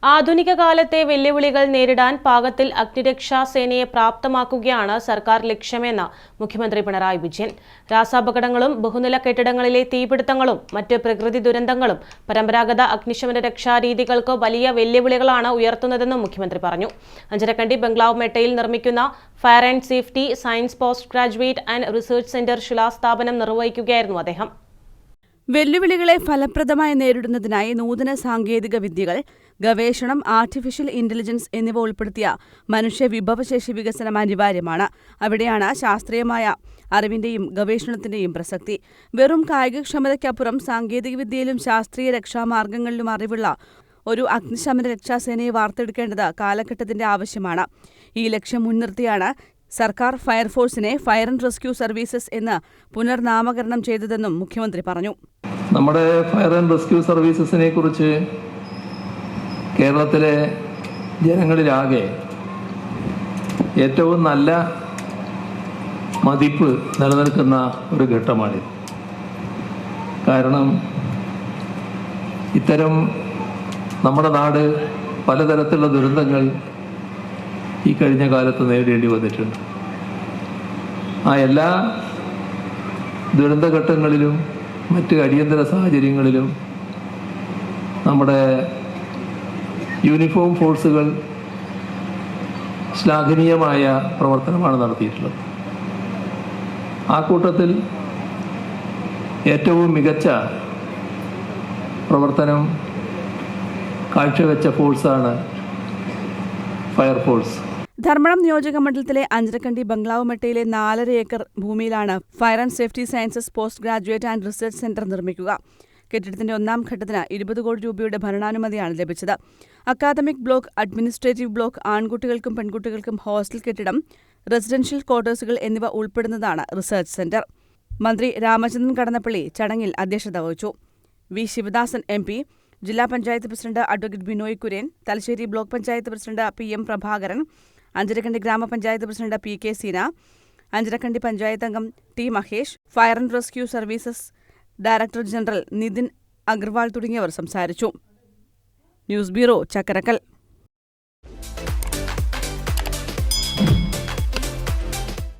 ആധുനിക കാലത്തെ വെല്ലുവിളികൾ നേരിടാൻ പാകത്തിൽ അഗ്നിരക്ഷാ സേനയെ പ്രാപ്തമാക്കുകയാണ് സർക്കാർ ലക്ഷ്യമെന്ന് മുഖ്യമന്ത്രി പിണറായി വിജയൻ. രാസാപകടങ്ങളും ബഹുനില കെട്ടിടങ്ങളിലെ തീപിടുത്തങ്ങളും മറ്റ് പ്രകൃതി ദുരന്തങ്ങളും പരമ്പരാഗത അഗ്നിശമന രക്ഷാരീതികൾക്ക് വലിയ വെല്ലുവിളികളാണ് ഉയർത്തുന്നതെന്നും മുഖ്യമന്ത്രി പറഞ്ഞു. അഞ്ചരക്കണ്ടി ബംഗ്ലാവ് മെട്ടയിൽ നിർമ്മിക്കുന്ന fire and safety science post graduate and research centre ശിലാസ്ഥാപനം നിർവഹിക്കുകയായിരുന്നു അദ്ദേഹം. വെല്ലുവിളികളെ ഫലപ്രദമായി നേരിടുന്നതിനായി നൂതന സാങ്കേതിക വിദ്യകൾ, ഗവേഷണം, ആർട്ടിഫിഷ്യൽ ഇന്റലിജൻസ് എന്നിവ ഉൾപ്പെടുത്തിയ മനുഷ്യ വിഭവശേഷി വികസനം അനിവാര്യമാണ്. അവിടെയാണ് ശാസ്ത്രീയമായ അറിവിന്റെയും ഗവേഷണത്തിന്റെയും പ്രസക്തി. വെറും കായികക്ഷമതയ്ക്കപ്പുറം സാങ്കേതികവിദ്യയിലും ശാസ്ത്രീയ രക്ഷാമാർഗങ്ങളിലും അറിവുള്ള ഒരു അഗ്നിശമന രക്ഷാസേനയെ വാർത്തെടുക്കേണ്ടത് കാലഘട്ടത്തിന്റെ ആവശ്യമാണ്. ഈ ലക്ഷ്യം മുൻനിർത്തിയാണ് സർക്കാർ ഫയർഫോഴ്സിനെ ഫയർ ആൻഡ് റെസ്ക്യൂ സർവീസസ് എന്ന് പുനർനാമകരണം ചെയ്തതെന്നും മുഖ്യമന്ത്രി പറഞ്ഞു. നമ്മുടെ ഫയർ ആൻഡ് റെസ്ക്യൂ സർവീസസിനെ കുറിച്ച് കേരളത്തിലെ ജനങ്ങളിലാകെ ഏറ്റവും നല്ല മതിപ്പ് നിലനിൽക്കുന്ന ഒരു ഘട്ടമാണിത്. കാരണം ഇത്തരം നമ്മുടെ നാട് പലതരത്തിലുള്ള ദുരന്തങ്ങൾ ഈ കഴിഞ്ഞ കാലത്ത് നേരിടേണ്ടി വന്നിട്ടുണ്ട്. ആ എല്ലാ ദുരന്തഘട്ടങ്ങളിലും മറ്റ് അടിയന്തര സാഹചര്യങ്ങളിലും നമ്മുടെ യൂണിഫോം ഫോഴ്സുകൾ ശ്ലാഘനീയമായ പ്രവർത്തനമാണ് നടത്തിയിട്ടുള്ളത്. ആ കൂട്ടത്തിൽ ഏറ്റവും മികച്ച പ്രവർത്തനം കാഴ്ചവെച്ച ഫോഴ്സാണ് ഫയർഫോഴ്സ്. ധർമ്മടം നിയോജക മണ്ഡലത്തിലെ അഞ്ചരക്കണ്ടി ബംഗ്ലാവ് മെട്ടയിലെ 4.5 ഏക്കർ ഭൂമിയിലാണ് fire and safety sciences post graduate and research centre നിർമ്മിക്കുക. കെട്ടിടത്തിന്റെ 1-ാം ഘട്ടത്തിന് 20 കോടി രൂപയുടെ ഭരണാനുമതിയാണ് ലഭിച്ചത്. അക്കാദമിക് ബ്ലോക്ക്, അഡ്മിനിസ്ട്രേറ്റീവ് ബ്ലോക്ക്, ആൺകുട്ടികൾക്കും പെൺകുട്ടികൾക്കും ഹോസ്റ്റൽ കെട്ടിടം, റെസിഡൻഷ്യൽ ക്വാർട്ടേഴ്സുകൾ എന്നിവ ഉൾപ്പെടുന്നതാണ് റിസർച്ച് സെന്റർ. മന്ത്രി രാമചന്ദ്രൻ കടന്നപ്പള്ളി ചടങ്ങിൽ അധ്യക്ഷത വഹിച്ചു. വി ശിവദാസൻ MP, ജില്ലാ panchayat president advocate Binoy Kurian, Thalassery block panchayat president PM Prabhakaran, Anjarakandy grama panchayat president PK Seena, Anjarakandy panchayat അംഗം T Mahesh, fire and rescue services director general Nitin Agarwal തുടങ്ങിയവർ സംസാരിച്ചു. News bureau, Chakkarakkal.